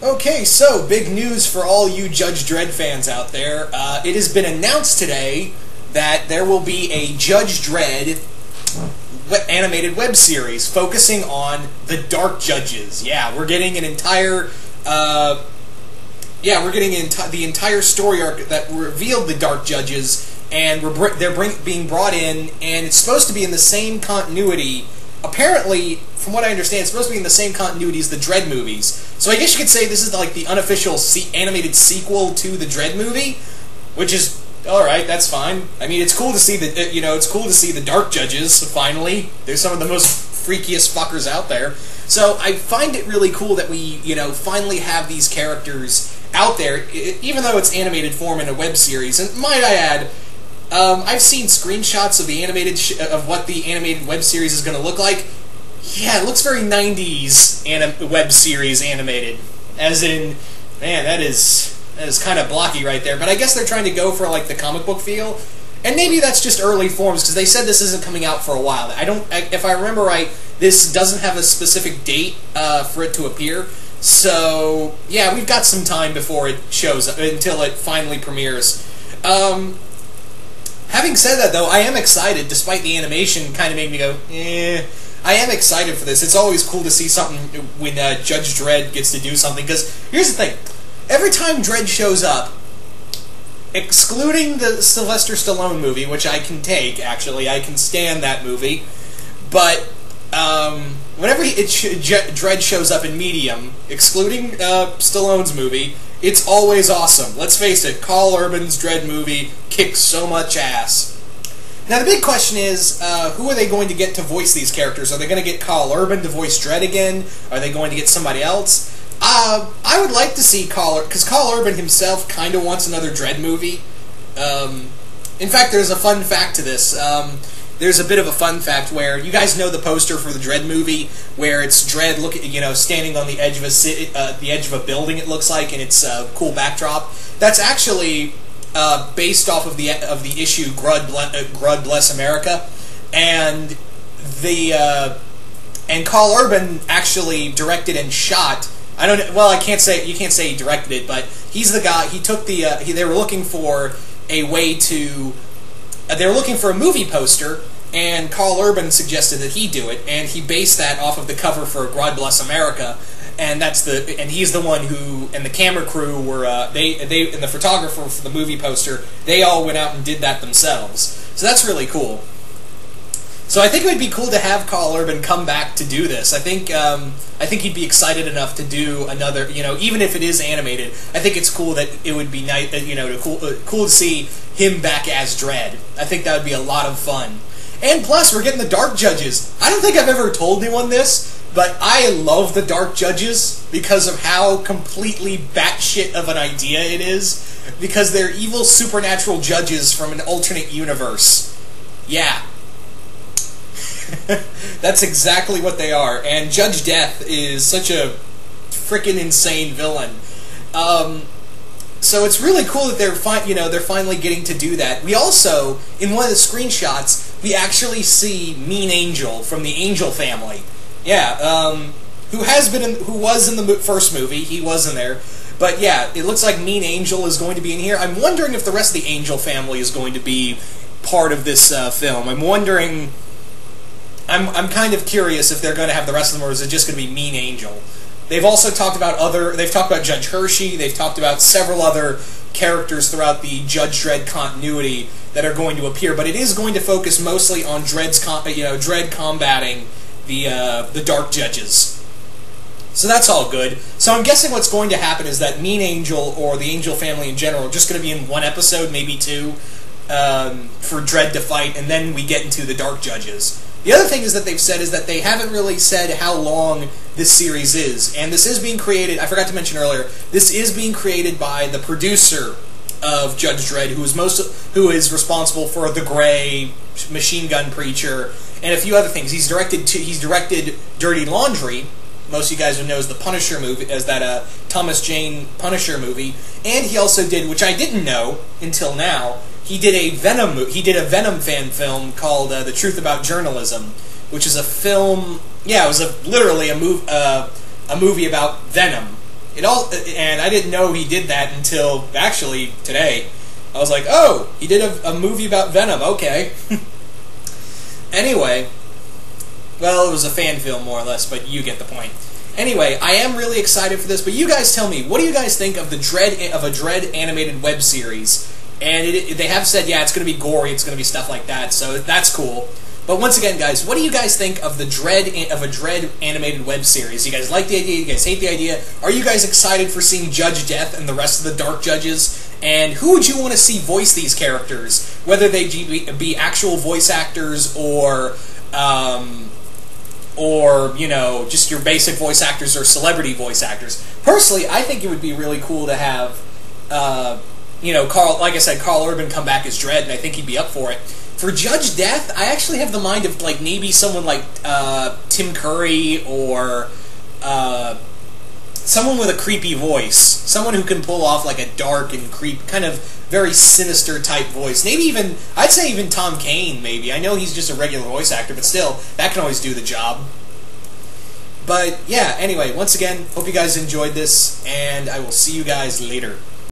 Okay, so big news for all you Judge Dredd fans out there. It has been announced today that there will be a Judge Dredd animated web series focusing on the Dark Judges. Yeah, we're getting an entire, the entire story arc that revealed the Dark Judges, and they're being brought in, and it's supposed to be in the same continuity. Apparently, from what I understand, it's supposed to be in the same continuity as the Dredd movies. So I guess you could say this is like the unofficial animated sequel to the Dredd movie, which is all right. That's fine. I mean, it's cool to see it's cool to see the Dark Judges finally. They're some of the most freakiest fuckers out there. So I find it really cool that we finally have these characters out there, even though it's animated form in a web series. And might I add, I've seen screenshots of the of what the animated web series is going to look like. Yeah, it looks very 90s web series animated. As in, man, that is kind of blocky right there. But I guess they're trying to go for like the comic book feel, and maybe that's just early forms because they said this isn't coming out for a while. If I remember right, this doesn't have a specific date for it to appear. So yeah, we've got some time before it shows up until it finally premieres. Having said that, though, I am excited, despite the animation kind of made me go, eh. I am excited for this. It's always cool to see something when Judge Dredd gets to do something, because here's the thing. Every time Dredd shows up, excluding the Sylvester Stallone movie, which I can take, actually, I can stand that movie, but whenever Dredd shows up in medium, excluding Stallone's movie, it's always awesome. Let's face it, Carl Urban's Dredd movie kicks so much ass. Now the big question is, who are they going to get to voice these characters? Are they going to get Carl Urban to voice Dredd again? Are they going to get somebody else? I would like to see because Carl Urban himself kind of wants another Dredd movie. In fact, there's a fun fact to this. There's a bit of a fun fact where you guys know the poster for the Dredd movie, where it's Dredd standing on the edge of a building. It looks like, and it's a cool backdrop. That's actually based off of the issue Dredd Bless America, and Carl Urban actually directed and shot. Well, you can't say he directed it, but he's the guy. He took they were looking for a way to. They were looking for a movie poster, and Carl Urban suggested that he do it, and he based that off of the cover for God Bless America, and he's the one who, and the camera crew were, and the photographer for the movie poster, they all went out and did that themselves. So that's really cool. So I think it would be cool to have Carl Urban come back to do this. I think he'd be excited enough to do another, even if it is animated. I think it's cool that it would be nice, cool to see him back as Dredd. I think that would be a lot of fun. And plus, we're getting the Dark Judges. I don't think I've ever told anyone this, but I love the Dark Judges because of how completely batshit of an idea it is. Because they're evil supernatural judges from an alternate universe. Yeah. That's exactly what they are, and Judge Death is such a freaking insane villain. So it's really cool that they're finally getting to do that. We also, in one of the screenshots, we actually see Mean Angel from the Angel family. Yeah, who was in the first movie. He was in there. But yeah, it looks like Mean Angel is going to be in here. I'm wondering if the rest of the Angel family is going to be part of this film. I'm wondering. I'm kind of curious if they're going to have the rest of them, or is it just going to be Mean Angel? They've also talked about they've talked about Judge Hershey, they've talked about several other characters throughout the Judge Dredd continuity that are going to appear, but it is going to focus mostly on Dredd combating the Dark Judges. So that's all good. So I'm guessing what's going to happen is that Mean Angel, or the Angel family in general, are just going to be in one episode, maybe two, for Dredd to fight, and then we get into the Dark Judges. The other thing is that they've said is that they haven't really said how long this series is, and this is being created, I forgot to mention earlier, this is being created by the producer of Judge Dredd, who is responsible for The Grey, Machine Gun Preacher, and a few other things. He's directed Dirty Laundry. Most of you guys would know as the Punisher movie, as that Thomas Jane Punisher movie, and he also did, which I didn't know until now, he did a Venom fan film called The Truth About Journalism, which is a film. Yeah, it was literally a movie about Venom, and I didn't know he did that until actually today. I was like, oh, he did a movie about Venom. Okay. Anyway, well, it was a fan film more or less, but you get the point. Anyway, I am really excited for this, but you guys tell me, what do you guys think of the Dredd animated web series? And they have said, yeah, it's going to be gory, it's going to be stuff like that, so that's cool. But once again, guys, what do you guys think of the Dredd animated web series? You guys like the idea? You guys hate the idea? Are you guys excited for seeing Judge Death and the rest of the Dark Judges? And who would you want to see voice these characters? Whether they be actual voice actors or you know, just your basic voice actors or celebrity voice actors. Personally, I think it would be really cool to have, you know, like I said, Carl Urban come back as Dredd, and I think he'd be up for it. For Judge Death, I actually have the mind of, like, maybe someone like Tim Curry or someone with a creepy voice. Someone who can pull off, like, a dark and kind of very sinister type voice. Maybe even, I'd say even Tom Kane, maybe. I know he's just a regular voice actor, but still, that can always do the job. But, yeah, anyway, once again, hope you guys enjoyed this, and I will see you guys later.